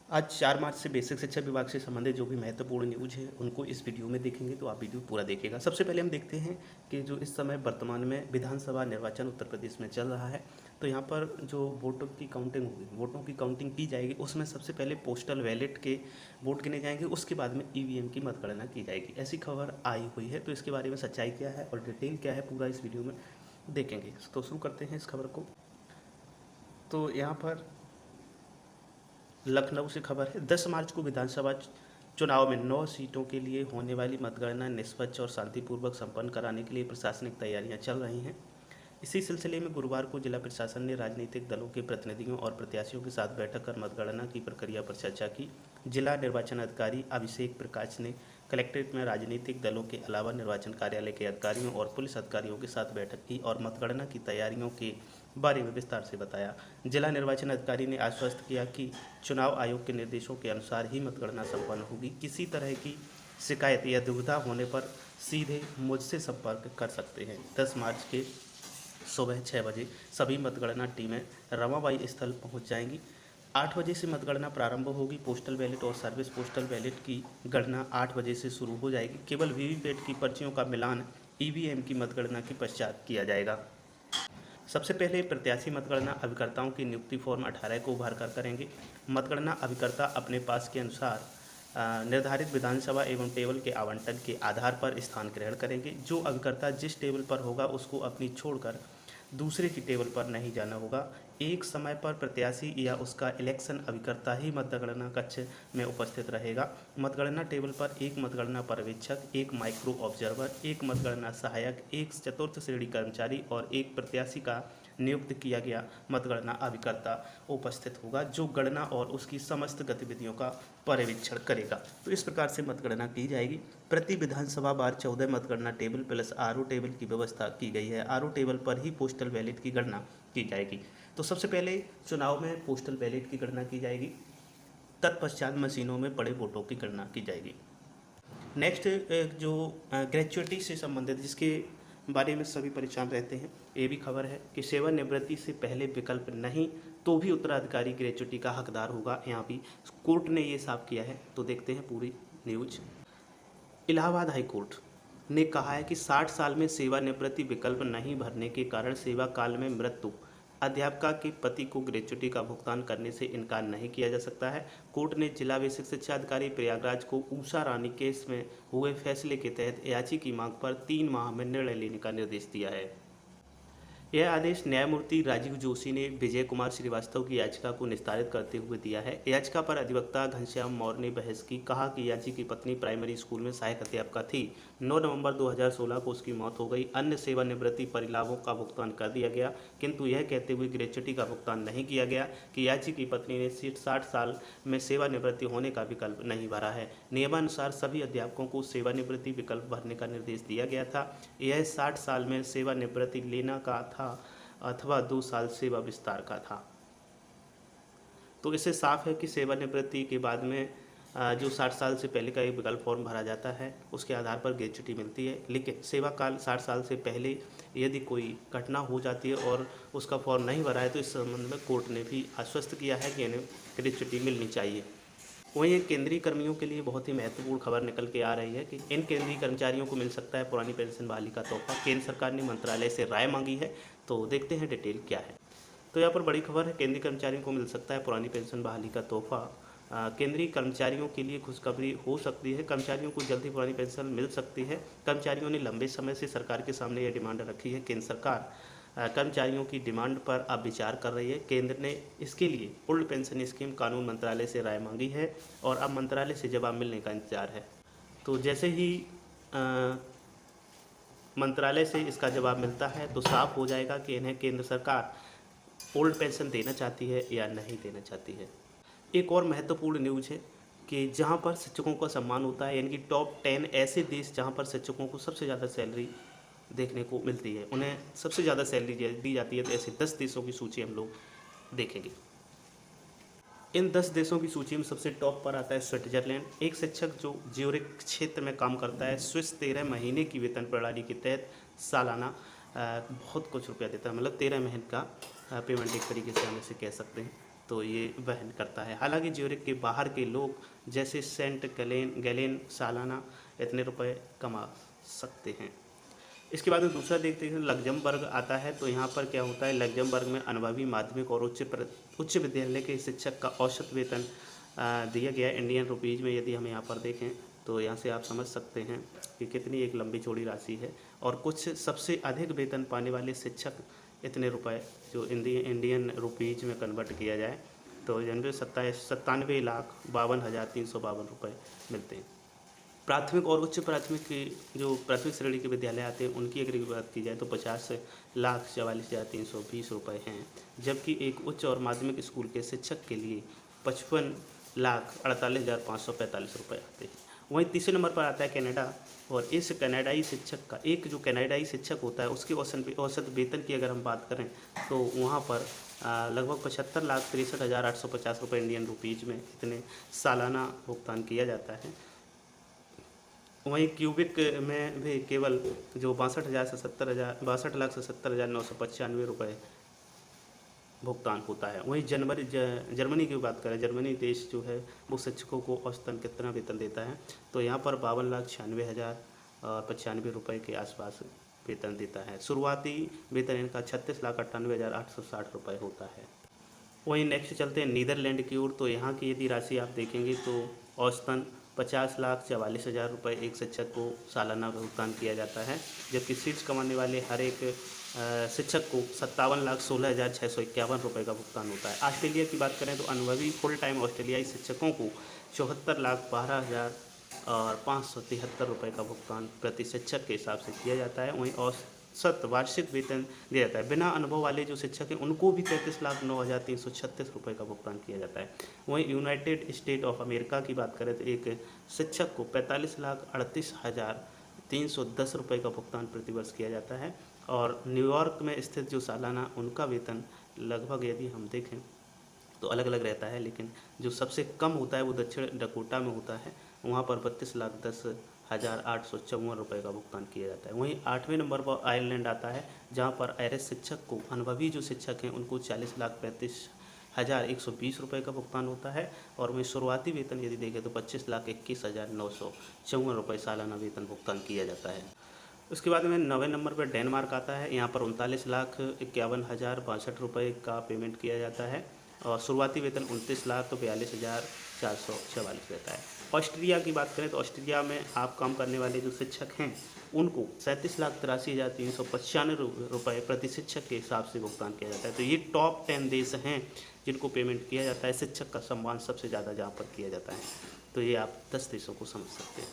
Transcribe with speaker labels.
Speaker 1: आज 4 मार्च से बेसिक शिक्षा विभाग से संबंधित जो भी महत्वपूर्ण न्यूज़ है उनको इस वीडियो में देखेंगे, तो आप वीडियो पूरा देखिएगा। सबसे पहले हम देखते हैं कि जो इस समय वर्तमान में विधानसभा निर्वाचन उत्तर प्रदेश में चल रहा है, तो यहाँ पर जो वोटों की काउंटिंग होगी, वोटों की काउंटिंग की जाएगी। उसमें सबसे पहले पोस्टल बैलेट के वोट गिने जाएंगे, उसके बाद में ईवीएम की मतगणना की जाएगी। ऐसी खबर आई हुई है, तो इसके बारे में सच्चाई क्या है और डिटेल क्या है पूरा इस वीडियो में देखेंगे। तो शुरू करते हैं इस खबर को। तो यहाँ पर लखनऊ से खबर है, 10 मार्च को विधानसभा चुनाव में 9 सीटों के लिए होने वाली मतगणना निष्पक्ष और शांतिपूर्वक संपन्न कराने के लिए प्रशासनिक तैयारियां चल रही हैं। इसी सिलसिले में गुरुवार को जिला प्रशासन ने राजनीतिक दलों के प्रतिनिधियों और प्रत्याशियों के साथ बैठक कर मतगणना की प्रक्रिया पर चर्चा की। जिला निर्वाचन अधिकारी अभिषेक प्रकाश ने कलेक्ट्रेट में राजनीतिक दलों के अलावा निर्वाचन कार्यालय के अधिकारियों और पुलिस अधिकारियों के साथ बैठक की और मतगणना की तैयारियों के बारे में विस्तार से बताया। जिला निर्वाचन अधिकारी ने आश्वस्त किया कि चुनाव आयोग के निर्देशों के अनुसार ही मतगणना संपन्न होगी। किसी तरह की शिकायत या दुविधा होने पर सीधे मुझसे संपर्क कर सकते हैं। 10 मार्च के सुबह 6 बजे सभी मतगणना टीमें रमाबाई स्थल पहुंच जाएंगी। 8 बजे से मतगणना प्रारंभ होगी। पोस्टल बैलेट और सर्विस पोस्टल बैलेट की गणना 8 बजे से शुरू हो जाएगी। केवल वीवीपैट की पर्चियों का मिलान ईवीएम की मतगणना के पश्चात किया जाएगा। सबसे पहले प्रत्याशी मतगणना अभिकर्ताओं की नियुक्ति फॉर्म 18 को भर कर करेंगे। मतगणना अभिकर्ता अपने पास के अनुसार निर्धारित विधानसभा एवं टेबल के आवंटन के आधार पर स्थान ग्रहण करेंगे। जो अभिकर्ता जिस टेबल पर होगा उसको अपनी छोड़कर दूसरे की टेबल पर नहीं जाना होगा। एक समय पर प्रत्याशी या उसका इलेक्शन अभिकर्ता ही मतगणना कक्ष में उपस्थित रहेगा। मतगणना टेबल पर एक मतगणना पर्यवेक्षक, एक माइक्रो ऑब्जर्वर, एक मतगणना सहायक, एक चतुर्थ श्रेणी कर्मचारी और एक प्रत्याशी का नियुक्त किया गया मतगणना अभिकर्ता उपस्थित होगा, जो गणना और उसकी समस्त गतिविधियों का पर्यवेक्षण करेगा। तो इस प्रकार से मतगणना की जाएगी। प्रति विधानसभा बार 14 मतगणना टेबल प्लस आरओ टेबल की व्यवस्था की गई है। आरओ टेबल पर ही पोस्टल बैलेट की गणना की जाएगी। तो सबसे पहले चुनाव में पोस्टल बैलेट की गणना की जाएगी, तत्पश्चात मशीनों में पड़े वोटों की गणना की जाएगी। नेक्स्ट जो ग्रेचुइटी से संबंधित जिसके बारे में सभी परेशान रहते हैं, ये भी खबर है कि सेवानिवृत्ति से पहले विकल्प नहीं तो भी उत्तराधिकारी ग्रेचुइटी का हकदार होगा। यहाँ भी कोर्ट ने ये साफ किया है। तो देखते हैं पूरी न्यूज। इलाहाबाद हाई कोर्ट ने कहा है कि 60 साल में सेवानिवृत्ति विकल्प नहीं भरने के कारण सेवा काल में मृत्यु अध्यापका के पति को ग्रेच्युटी का भुगतान करने से इनकार नहीं किया जा सकता है। कोर्ट ने जिला बेसिक शिक्षा अधिकारी प्रयागराज को उषा रानी केस में हुए फैसले के तहत याची की मांग पर 3 माह में निर्णय लेने का निर्देश दिया है। यह आदेश न्यायमूर्ति राजीव जोशी ने विजय कुमार श्रीवास्तव की याचिका को निस्तारित करते हुए दिया है। याचिका पर अधिवक्ता घनश्याम मौर्य ने बहस की। कहा कि याची की पत्नी प्राइमरी स्कूल में सहायक अध्यापिका थी। 9 नवंबर 2016 को उसकी मौत हो गई। अन्य सेवानिवृत्ति परिलाभों का भुगतान कर दिया गया, किंतु यह कहते हुए ग्रेच्युटी का भुगतान नहीं किया गया कि याची की पत्नी ने 60 साल में सेवानिवृत्ति होने का विकल्प नहीं भरा है। नियमानुसार सभी अध्यापकों को सेवानिवृत्ति विकल्प भरने का निर्देश दिया गया था। यह 60 साल में सेवानिवृत्ति लेना का था अथवा 2 साल सेवा विस्तार का था। तो इससे साफ है कि सेवानिवृत्ति के बाद में जो 60 साल से पहले का एक विकल्प फॉर्म भरा जाता है उसके आधार पर ग्रेच्युटी मिलती है। लेकिन सेवा काल 60 साल से पहले यदि कोई घटना हो जाती है और उसका फॉर्म नहीं भरा है तो इस संबंध में कोर्ट ने भी आश्वस्त किया है कि इन्हें ग्रेच्युटी मिलनी चाहिए। वहीं केंद्रीय कर्मियों के लिए बहुत ही महत्वपूर्ण खबर निकल के आ रही है कि इन केंद्रीय कर्मचारियों को मिल सकता है पुरानी पेंशन बहाली का तोहफा। केंद्र सरकार ने मंत्रालय से राय मांगी है, तो देखते हैं डिटेल क्या है। तो यहाँ पर बड़ी खबर है, केंद्रीय कर्मचारियों को मिल सकता है पुरानी पेंशन बहाली का तोहफा। केंद्रीय कर्मचारियों के लिए खुशखबरी हो सकती है। कर्मचारियों को जल्दी पुरानी पेंशन मिल सकती है। कर्मचारियों ने लंबे समय से सरकार के सामने यह डिमांड रखी है। केंद्र सरकार कर्मचारियों की डिमांड पर अब विचार कर रही है। केंद्र ने इसके लिए ओल्ड पेंशन स्कीम कानून मंत्रालय से राय मांगी है और अब मंत्रालय से जवाब मिलने का इंतजार है। तो जैसे ही मंत्रालय से इसका जवाब मिलता है तो साफ हो जाएगा कि इन्हें केंद्र सरकार ओल्ड पेंशन देना चाहती है या नहीं देना चाहती है। एक और महत्वपूर्ण न्यूज़ है कि जहाँ पर शिक्षकों का सम्मान होता है, यानी कि टॉप 10 ऐसे देश जहाँ पर शिक्षकों को सबसे ज़्यादा सैलरी देखने को मिलती है, उन्हें सबसे ज़्यादा सैलरी दी जाती है। तो ऐसे 10 देशों की सूची हम लोग देखेंगे। इन 10 देशों की सूची में सबसे टॉप पर आता है स्विट्जरलैंड। एक शिक्षक जो ज्यूरिख क्षेत्र में काम करता है, स्विस 13 महीने की वेतन प्रणाली के तहत सालाना बहुत कुछ रुपया देता है, मतलब 13 महीने का पेमेंट एक तरीके से हम इसे कह सकते हैं। तो ये वहन करता है। हालांकि ज्यूरिख के बाहर के लोग जैसे सेंट गैलेन सालाना इतने रुपए कमा सकते हैं। इसके बाद में दूसरा देखते हैं लग्जमबर्ग आता है। तो यहाँ पर क्या होता है, लग्जमबर्ग में अनुभवी माध्यमिक और उच्च विद्यालय के शिक्षक का औसत वेतन दिया गया है इंडियन रुपीज़ में। यदि हम यहाँ पर देखें तो यहाँ से आप समझ सकते हैं कि कितनी एक लंबी चौड़ी राशि है। और कुछ सबसे अधिक वेतन पाने वाले शिक्षक इतने रुपए जो इंडियन रुपीज़ में कन्वर्ट किया जाए तो 97,52,52,352 रुपये मिलते हैं। प्राथमिक और उच्च प्राथमिक की जो प्राथमिक श्रेणी के विद्यालय आते हैं उनकी अगर बात की जाए तो 50,44,320 रुपये हैं, जबकि एक उच्च और माध्यमिक स्कूल के शिक्षक के लिए 55,48,545 रुपये आते हैं। वहीं तीसरे नंबर पर आता है कनाडा। और इस कनाडाई शिक्षक का एक जो कनाडाई शिक्षक होता है उसके औसत वेतन की अगर हम बात करें तो वहाँ पर लगभग 75,63,850 रुपये इंडियन रुपीज़ में इतने सालाना भुगतान किया जाता है। वहीं क्यूबिक में भी केवल जो 62,लाख से 70,995 भुगतान होता है। वहीं जर्मनी की बात करें, जर्मनी देश जो है वो शिक्षकों को औसतन कितना वेतन देता है तो यहाँ पर 52,96,095 रुपये के आसपास वेतन देता है। शुरुआती वेतन इनका 36,98,860 रुपये होता है। वहीं नेक्स्ट चलते हैं नीदरलैंड की ओर। तो यहाँ की यदि राशि आप देखेंगे तो औसतन 50,44,000 रुपये एक शिक्षक को सालाना भुगतान किया जाता है, जबकि शीर्ष कमाने वाले हर एक शिक्षक को 57,16,651 रुपये का भुगतान होता है। ऑस्ट्रेलिया की बात करें तो अनुभवी फुल टाइम ऑस्ट्रेलियाई शिक्षकों को 74,12,573 रुपये का भुगतान प्रति शिक्षक के हिसाब से किया जाता है। वहीं औसत वार्षिक वेतन दिया जाता है। बिना अनुभव वाले जो शिक्षक हैं उनको भी 33,09,336 रुपये का भुगतान किया जाता है। वहीं यूनाइटेड स्टेट ऑफ अमेरिका की बात करें तो एक शिक्षक को 45,38,310 रुपये का भुगतान प्रतिवर्ष किया जाता है। और न्यूयॉर्क में स्थित जो सालाना उनका वेतन लगभग यदि हम देखें तो अलग अलग रहता है, लेकिन जो सबसे कम होता है वो दक्षिण डकोटा में होता है। वहाँ पर 32,10,854 रुपये का भुगतान किया जाता है। वहीं 8वें नंबर पर आयरलैंड आता है, जहाँ पर आयरिश शिक्षक को अनुभवी जो शिक्षक हैं उनको 40,35,120 रुपये का भुगतान होता है। और वहीं शुरुआती वेतन यदि देखें तो 25,21,954 रुपये सालाना वेतन भुगतान किया जाता है। उसके बाद में 9वें नंबर पर डेनमार्क आता है। यहाँ पर 39,51,062 रुपये का पेमेंट किया जाता है और शुरुआती वेतन 29,42,444 रहता है। ऑस्ट्रिया की बात करें तो ऑस्ट्रिया में आप काम करने वाले जो शिक्षक हैं उनको 37,83,395 रुपये प्रति शिक्षक के हिसाब से भुगतान किया जाता है। तो ये टॉप 10 देश हैं जिनको पेमेंट किया जाता है। शिक्षक का सम्मान सबसे ज़्यादा जहाँ पर किया जाता है। तो ये आप 10 देशों को समझ सकते हैं।